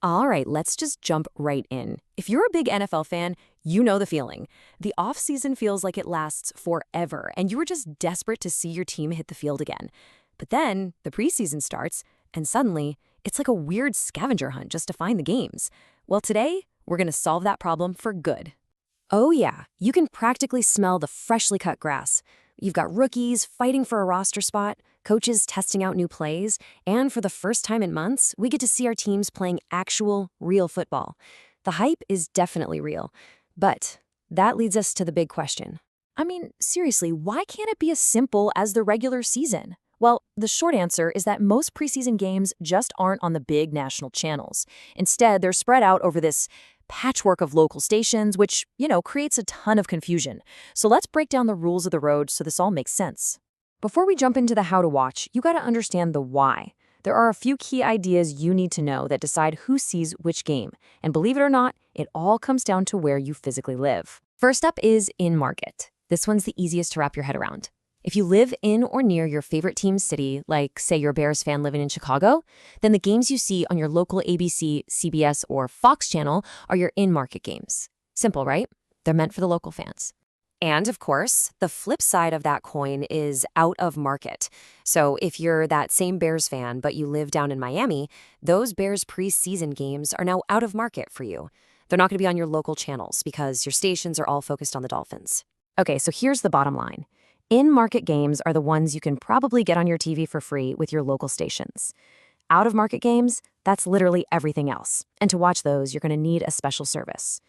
All right, let's just jump right in. If you're a big NFL fan, you know the feeling. The offseason feels like it lasts forever, and you are just desperate to see your team hit the field again. But then the preseason starts, and suddenly it's like a weird scavenger hunt just to find the games. Well, today we're going to solve that problem for good. Oh yeah, you can practically smell the freshly cut grass. You've got rookies fighting for a roster spot, coaches testing out new plays, and for the first time in months, we get to see our teams playing actual, real football. The hype is definitely real. But that leads us to the big question. I mean, seriously, why can't it be as simple as the regular season? Well, the short answer is that most preseason games just aren't on the big national channels. Instead, they're spread out over this patchwork of local stations, which, creates a ton of confusion. So let's break down the rules of the road so this all makes sense. Before we jump into the how to watch, you got to understand the why. There are a few key ideas you need to know that decide who sees which game. And believe it or not, it all comes down to where you physically live. First up is in-market. This one's the easiest to wrap your head around. If you live in or near your favorite team's city, like say you're a Bears fan living in Chicago, then the games you see on your local ABC, CBS, or Fox channel are your in-market games. Simple, right? They're meant for the local fans. And of course, the flip side of that coin is out of market. So if you're that same Bears fan, but you live down in Miami, those Bears preseason games are now out of market for you. They're not going to be on your local channels because your stations are all focused on the Dolphins. Okay, so here's the bottom line. In-market games are the ones you can probably get on your TV for free with your local stations. Out-of-market games, that's literally everything else. And to watch those, you're going to need a special service.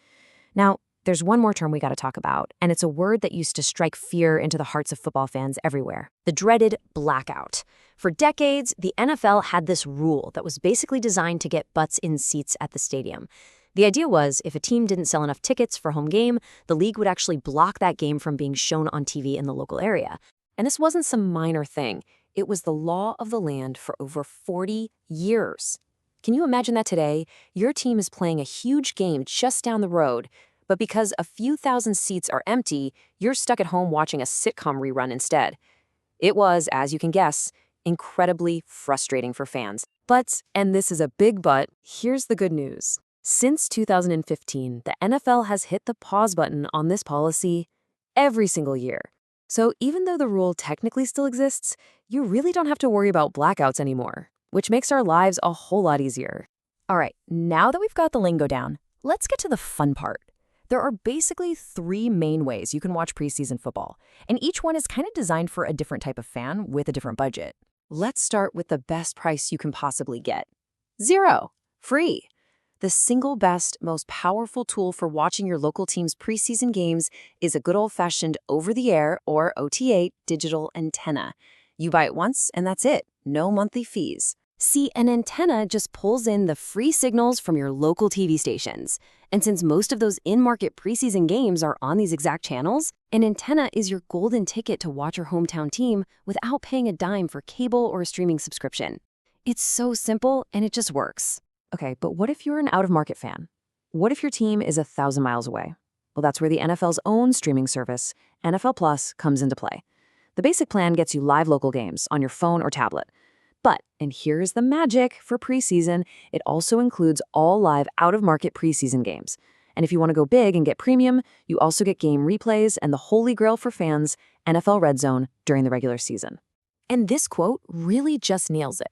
Now, there's one more term we got to talk about, and it's a word that used to strike fear into the hearts of football fans everywhere. The dreaded blackout. For decades, the NFL had this rule that was basically designed to get butts in seats at the stadium. The idea was, if a team didn't sell enough tickets for home game, the league would actually block that game from being shown on TV in the local area. And this wasn't some minor thing. It was the law of the land for over 40 years. Can you imagine that today? Your team is playing a huge game just down the road, but because a few thousand seats are empty, you're stuck at home watching a sitcom rerun instead. It was, as you can guess, incredibly frustrating for fans. But, and this is a big but, here's the good news. Since 2015, the NFL has hit the pause button on this policy every single year. So even though the rule technically still exists, you really don't have to worry about blackouts anymore, which makes our lives a whole lot easier. All right, now that we've got the lingo down, let's get to the fun part. There are basically 3 main ways you can watch preseason football, and each one is kind of designed for a different type of fan with a different budget. Let's start with the best price you can possibly get. 0. Free. The single best, most powerful tool for watching your local team's preseason games is a good old-fashioned over-the-air, or OTA, digital antenna. You buy it once, and that's it. No monthly fees. See, an antenna just pulls in the free signals from your local TV stations. And since most of those in-market preseason games are on these exact channels, an antenna is your golden ticket to watch your hometown team without paying a dime for cable or a streaming subscription. It's so simple, and it just works. Okay, but what if you're an out-of-market fan? What if your team is 1,000 miles away? Well, that's where the NFL's own streaming service, NFL Plus, comes into play. The basic plan gets you live local games on your phone or tablet. But, and here's the magic for preseason, it also includes all live out-of-market preseason games. And if you want to go big and get premium, you also get game replays and the holy grail for fans, NFL Red Zone, during the regular season. And this quote really just nails it.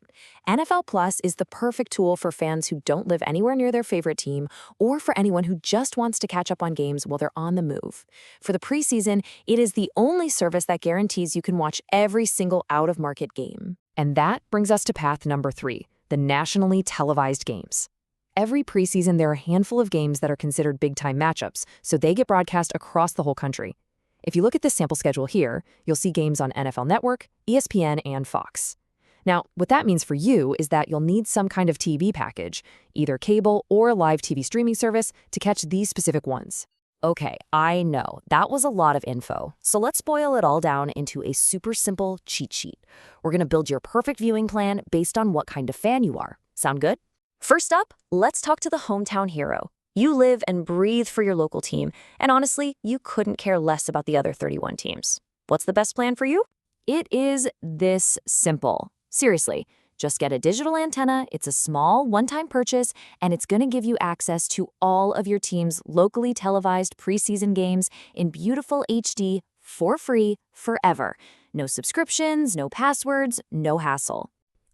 NFL Plus is the perfect tool for fans who don't live anywhere near their favorite team or for anyone who just wants to catch up on games while they're on the move. For the preseason, it is the only service that guarantees you can watch every single out-of-market game. And that brings us to path number 3, the nationally televised games. Every preseason, there are a handful of games that are considered big-time matchups, so they get broadcast across the whole country. If you look at this sample schedule here, you'll see games on NFL Network, ESPN, and Fox. Now, what that means for you is that you'll need some kind of TV package, either cable or a live TV streaming service, to catch these specific ones. Okay, I know, that was a lot of info, so let's boil it all down into a super simple cheat sheet. We're going to build your perfect viewing plan based on what kind of fan you are. Sound good? First up, let's talk to the hometown hero. You live and breathe for your local team, and honestly, you couldn't care less about the other 31 teams. What's the best plan for you? It is this simple. Seriously, Just get a digital antenna, it's a small, one-time purchase, and it's going to give you access to all of your team's locally televised preseason games in beautiful HD for free forever. No subscriptions, no passwords, no hassle.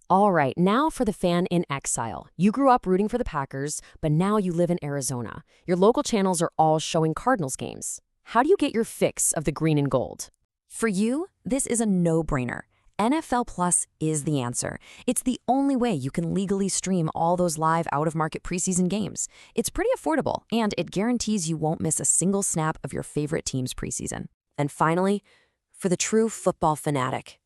All right, now for the fan in exile. You grew up rooting for the Packers, but now you live in Arizona. Your local channels are all showing Cardinals games. How do you get your fix of the green and gold? For you, this is a no-brainer. NFL Plus is the answer. It's the only way you can legally stream all those live out-of-market preseason games. It's pretty affordable, and it guarantees you won't miss a single snap of your favorite team's preseason. And finally, for the true football fanatic,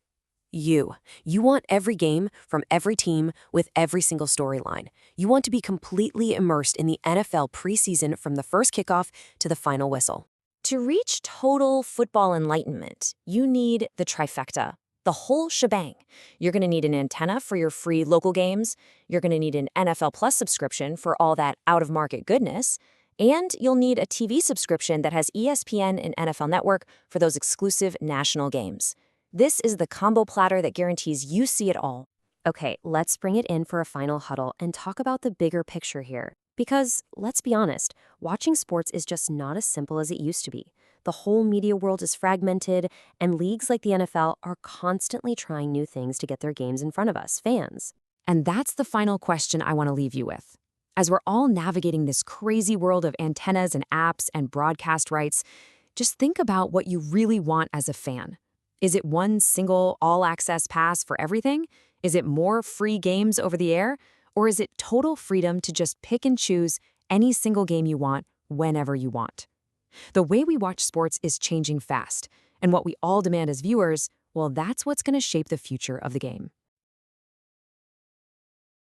you want every game from every team with every single storyline. You want to be completely immersed in the NFL preseason from the first kickoff to the final whistle. To reach total football enlightenment, you need the trifecta. The whole shebang. You're going to need an antenna for your free local games, you're going to need an NFL Plus subscription for all that out-of-market goodness, and you'll need a TV subscription that has ESPN and NFL Network for those exclusive national games. This is the combo platter that guarantees you see it all. Okay, let's bring it in for a final huddle and talk about the bigger picture here. Because, let's be honest, watching sports is just not as simple as it used to be. The whole media world is fragmented, and leagues like the NFL are constantly trying new things to get their games in front of us, fans. And that's the final question I want to leave you with. As we're all navigating this crazy world of antennas and apps and broadcast rights, just think about what you really want as a fan. Is it one single all-access pass for everything? Is it more free games over the air? Or is it total freedom to just pick and choose any single game you want, whenever you want? The way we watch sports is changing fast, and what we all demand as viewers, well, that's what's going to shape the future of the game.